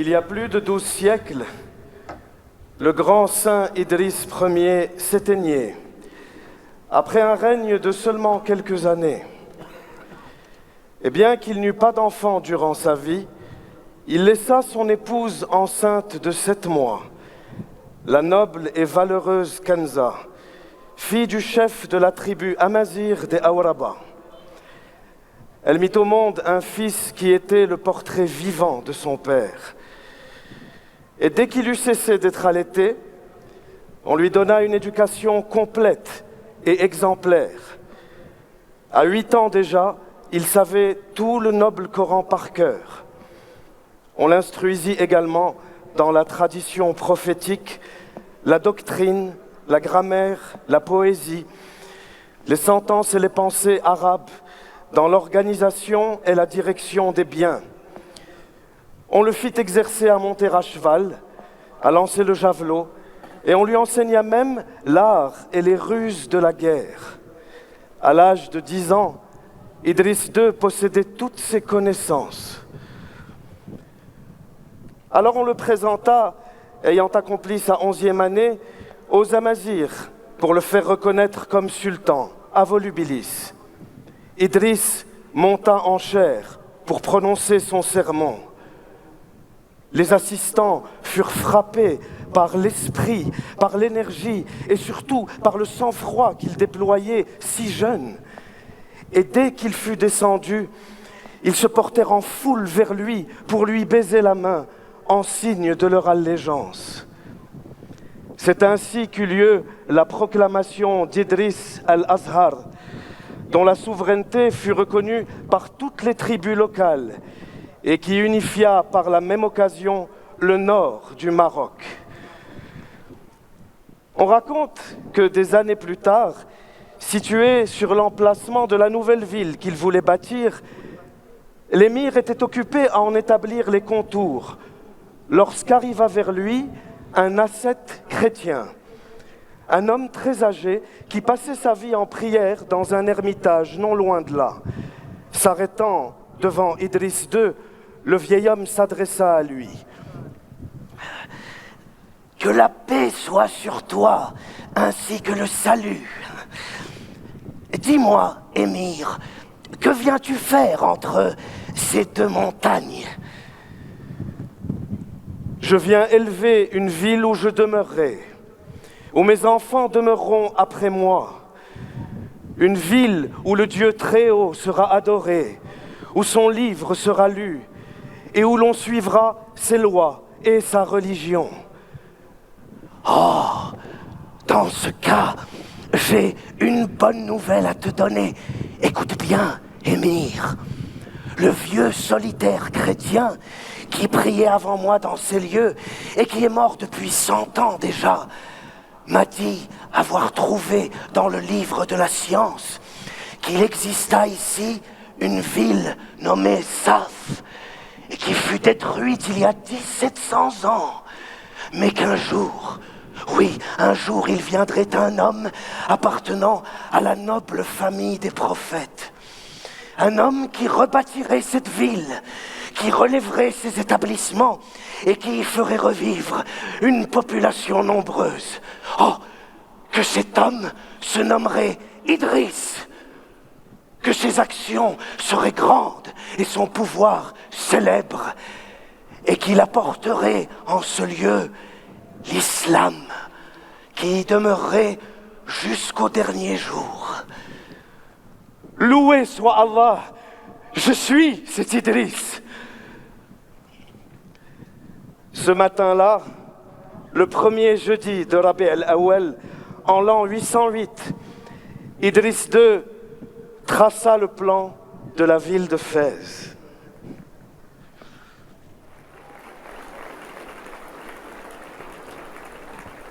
Il y a plus de 12 siècles, le grand saint Idriss Ier s'éteignait, après un règne de seulement quelques années. Et bien qu'il n'eut pas d'enfant durant sa vie, il laissa son épouse enceinte de 7 mois, la noble et valeureuse Kanza, fille du chef de la tribu Amazir des Awraba. Elle mit au monde un fils qui était le portrait vivant de son père. Et dès qu'il eut cessé d'être allaité, on lui donna une éducation complète et exemplaire. À 8 ans déjà, il savait tout le noble Coran par cœur. On l'instruisit également dans la tradition prophétique, la doctrine, la grammaire, la poésie, les sentences et les pensées arabes, dans l'organisation et la direction des biens. On le fit exercer à monter à cheval, à lancer le javelot, et on lui enseigna même l'art et les ruses de la guerre. À l'âge de 10 ans, Idriss II possédait toutes ces connaissances. Alors on le présenta, ayant accompli sa 11e année, aux Amazirs pour le faire reconnaître comme sultan, à Volubilis. Idriss monta en chair pour prononcer son sermon. Les assistants furent frappés par l'esprit, par l'énergie et surtout par le sang-froid qu'il déployait si jeune. Et dès qu'il fut descendu, ils se portèrent en foule vers lui pour lui baiser la main en signe de leur allégeance. C'est ainsi qu'eut lieu la proclamation d'Idriss al-Azhar, dont la souveraineté fut reconnue par toutes les tribus locales et qui unifia par la même occasion le nord du Maroc. On raconte que des années plus tard, situé sur l'emplacement de la nouvelle ville qu'il voulait bâtir, l'émir était occupé à en établir les contours lorsqu'arriva vers lui un ascète chrétien, un homme très âgé qui passait sa vie en prière dans un ermitage non loin de là. S'arrêtant devant Idriss II, le vieil homme s'adressa à lui. « Que la paix soit sur toi, ainsi que le salut. Dis-moi, émir, que viens-tu faire entre ces 2 montagnes ? » « Je viens élever une ville où je demeurerai, où mes enfants demeureront après moi. Une ville où le Dieu Très-Haut sera adoré, où son livre sera lu, et où l'on suivra ses lois et sa religion. » Oh, dans ce cas, j'ai une bonne nouvelle à te donner. Écoute bien, émir. Le vieux solitaire chrétien qui priait avant moi dans ces lieux et qui est mort depuis 100 ans déjà, m'a dit avoir trouvé dans le livre de la science qu'il exista ici une ville nommée Saf et qui fut détruite il y a 1700 ans, mais qu'un jour, oui, un jour il viendrait un homme appartenant à la noble famille des prophètes. Un homme qui rebâtirait cette ville, qui relèverait ses établissements et qui y ferait revivre une population nombreuse. Oh, que cet homme se nommerait Idriss, que ses actions seraient grandes et son pouvoir célèbre, et qu'il apporterait en ce lieu l'islam, qui y demeurerait jusqu'au dernier jour. Loué soit Allah, je suis cet Idriss. Ce matin-là, le premier jeudi de Rabi' al-Awwal, en l'an 808, Idriss II traça le plan de la ville de Fès.